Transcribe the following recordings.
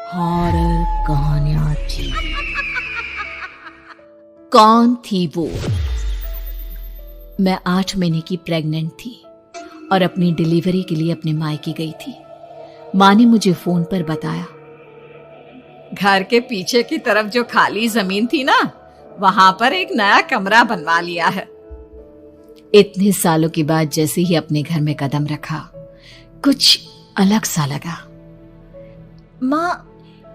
Horror कहानियां थी। कौन थी वो? मैं 8 महीने की प्रेग्नेंट थी और अपनी डिलीवरी के लिए अपने मायके गई थी। माँ ने मुझे फोन पर बताया, घर के पीछे की तरफ जो खाली जमीन थी ना, वहां पर एक नया कमरा बनवा लिया है। इतने सालों के बाद जैसे ही अपने घर में कदम रखा, कुछ अलग सा लगा। माँ,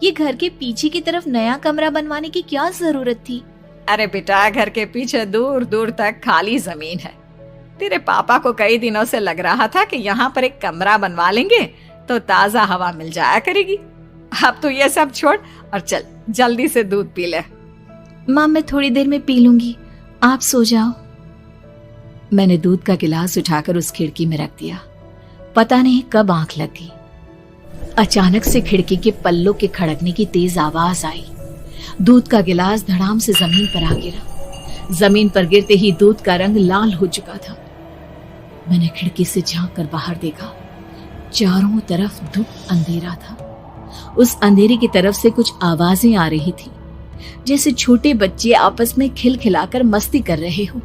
ये घर के पीछे की तरफ नया कमरा बनवाने की क्या जरूरत थी? अरे बेटा, घर के पीछे दूर दूर तक खाली जमीन है। तेरे पापा को कई दिनों से लग रहा था कि यहाँ पर एक कमरा बनवा लेंगे तो ताजा हवा मिल जाया करेगी। अब तो ये सब छोड़ और चल जल्दी से दूध पी ले। माँ, मैं थोड़ी देर में पी लूंगी, आप सो जाओ। मैंने दूध का गिलास उठाकर उस खिड़की में रख दिया। पता नहीं कब आंख लग गई। अचानक से खिड़की के पल्लों के खड़कने की तेज आवाज आई। दूध का गिलास धड़ाम से जमीन पर आ गिरा। जमीन पर गिरते ही दूध का रंग लाल हो चुका था। मैंने खिड़की से झांक कर बाहर देखा। चारों तरफ धुप अंधेरा था। उस अंधेरे की तरफ से कुछ आवाजें आ रही थी, जैसे छोटे बच्चे आपस में खिलखिलाकर मस्ती कर रहे हो।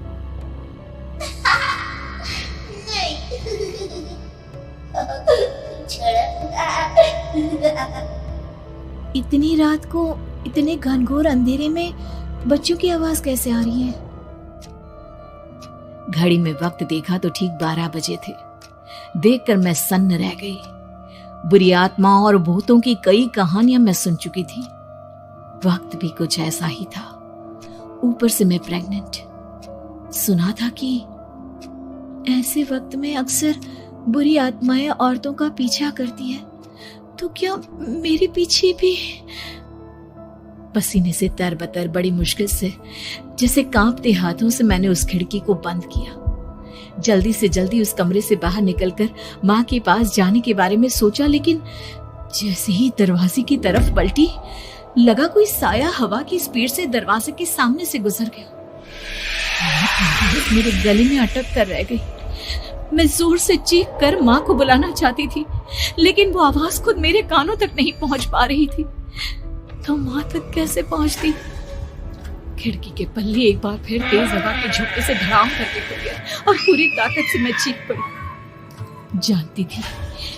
इतनी रात को इतने घनघोर अंधेरे में बच्चों की आवाज कैसे आ रही है? घड़ी में वक्त देखा तो ठीक 12 बजे थे। देखकर मैं सन्न रह गई। बुरी आत्मा और भूतों की कई कहानियां मैं सुन चुकी थी। वक्त भी कुछ ऐसा ही था। ऊपर से मैं प्रेग्नेंट। सुना था कि ऐसे वक्त में अक्सर बुरी आत्माएं औरतों का पीछा करती है, तो क्या मेरे पीछे भी? पसीने से तरबतर बड़ी मुश्किल से, जैसे कांपते हाथों से मैंने उस खिड़की को बंद किया। जल्दी से जल्दी उस कमरे से बाहर निकलकर माँ के पास जाने के बारे में सोचा, लेकिन जैसे ही दरवाजे की तरफ पलटी, लगा कोई साया हवा की स्पीड से दरवाजे के सामने से गुजर गया। मेरे गले में अटक कर रह गई। मैं जोर से चीख कर माँ को बुलाना चाहती थी, लेकिन वो आवाज खुद मेरे कानों तक नहीं पहुंच पा रही थी। तो माँ तक कैसे पहुंचती? खिड़की के पल्ले एक बार फिर तेज हवा के झोंके से धड़ाम करके खुल गया और पूरी ताकत से मैं चीख पड़ी। जानती थी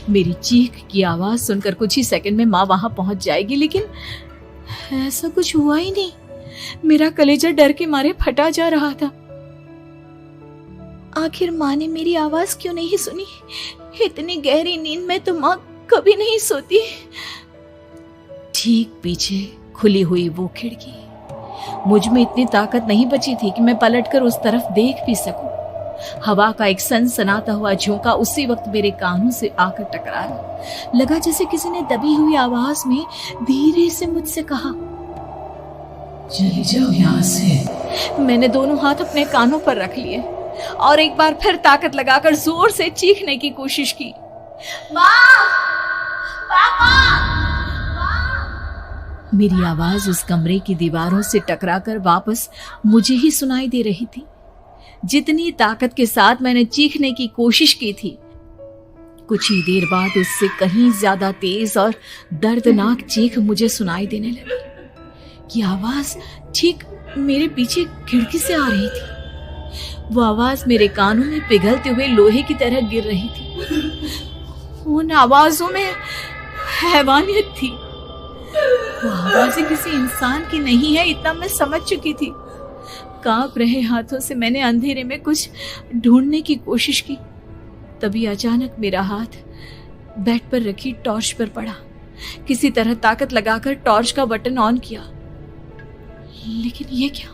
मेरी चीख की आवाज सुनकर कुछ ही सेकंड में माँ वहां पहुंच जाएगी, लेकिन ऐसा कुछ हुआ ही नहीं। मेरा कलेजा डर के मारे फटा जा रहा था। आखिर माँ ने मेरी आवाज क्यों नहीं सुनी? इतनी गहरी नींद में तो माँ कभी नहीं सोती। ठीक पीछे खुली हुई वो खिड़की। मुझ में इतनी ताकत नहीं बची थी कि मैं पलटकर उस तरफ देख भी सकूं। हवा का एक सनसनाता हुआ झोंका उसी वक्त मेरे कानों से आकर टकराया। लगा जैसे किसी ने दबी हुई आवाज में धीरे से मुझसे कहा, चली जाओ यहाँ से। मैंने दोनों हाथ अपने कानों पर रख लिए और एक बार फिर ताकत लगाकर जोर से चीखने की कोशिश की। माँ! पापा! मेरी आवाज उस कमरे की दीवारों से टकराकर वापस मुझे ही सुनाई दे रही थी। जितनी ताकत के साथ मैंने चीखने की कोशिश की थी, कुछ ही देर बाद उससे कहीं ज्यादा तेज और दर्दनाक चीख मुझे सुनाई देने लगी। ये आवाज ठीक मेरे पीछे खिड़की से आ रही थी। वो आवाज मेरे कानों में पिघलते हुए लोहे की तरह गिर रही थी। उन आवाजों में हैवानियत थी। वो आवाजें किसी इंसान की नहीं है, इतना मैं समझ चुकी थी। कांप रहे हाथों से मैंने अंधेरे में कुछ ढूंढने की कोशिश की। तभी अचानक मेरा हाथ बेड पर रखी टॉर्च पर पड़ा। किसी तरह ताकत लगाकर टॉर्च का बटन ऑन किया, लेकिन ये क्या?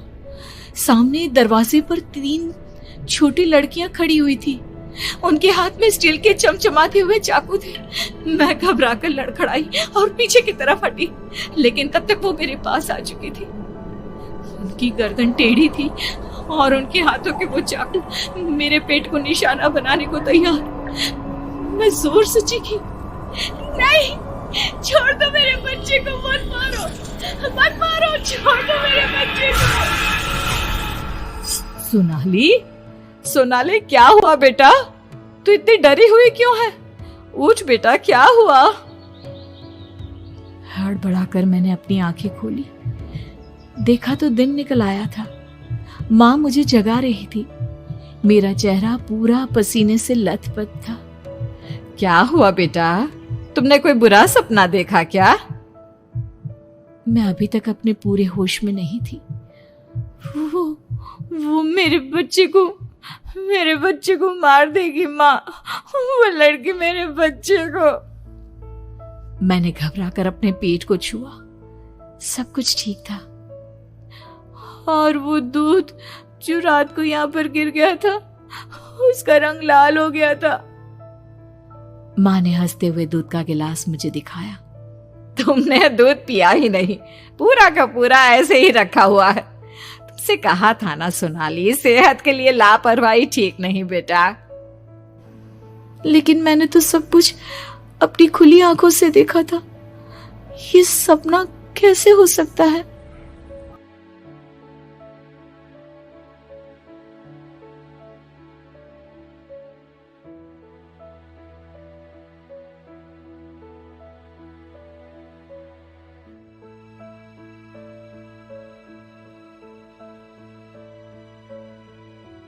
सामने दरवाजे पर 3 छोटी लड़कियां खड़ी हुई थी। उनके हाथ में स्टील के चमचमाते हुए चाकू थे। मैं घबराकर लड़खड़ाई और पीछे की तरफ हटी, लेकिन तब तक वो मेरे पास आ चुकी थी। उनकी गर्दन टेढ़ी थी और उनके हाथों के वो चाकू मेरे पेट को निशाना बनाने को तैयार। मैं जोर से चीखी, नहीं, छोड़ दो मेरे बच्चे को, मत मारो, मत मारो, छोड़ दो मेरे बच्चे को। सोनाली, क्या हुआ बेटा? तू इतनी डरी हुई क्यों है? उठ बेटा, क्या हुआ? हड़बड़ाकर मैंने अपनी आंखें खोली। देखा तो दिन निकल आया था। माँ मुझे जगा रही थी। मेरा चेहरा पूरा पसीने से लथपथ था। क्या हुआ बेटा, तुमने कोई बुरा सपना देखा क्या? मैं अभी तक अपने पूरे होश में नहीं थी। वो मेरे बच्चे को मार देगी माँ। वो लड़की मेरे बच्चे को। मैंने घबराकर अपने पेट को छुआ। सब कुछ ठीक था। और वो दूध जो रात को यहाँ पर गिर गया था, उसका रंग लाल हो गया था। माँ ने हंसते हुए दूध का गिलास मुझे दिखाया। तुमने दूध पिया ही नहीं, पूरा का पूरा ऐसे ही रखा हुआ है। तुमसे कहा था ना सोनाली, सेहत के लिए लापरवाही ठीक नहीं बेटा। लेकिन मैंने तो सब कुछ अपनी खुली आंखों से देखा था। ये सपना कैसे हो सकता है?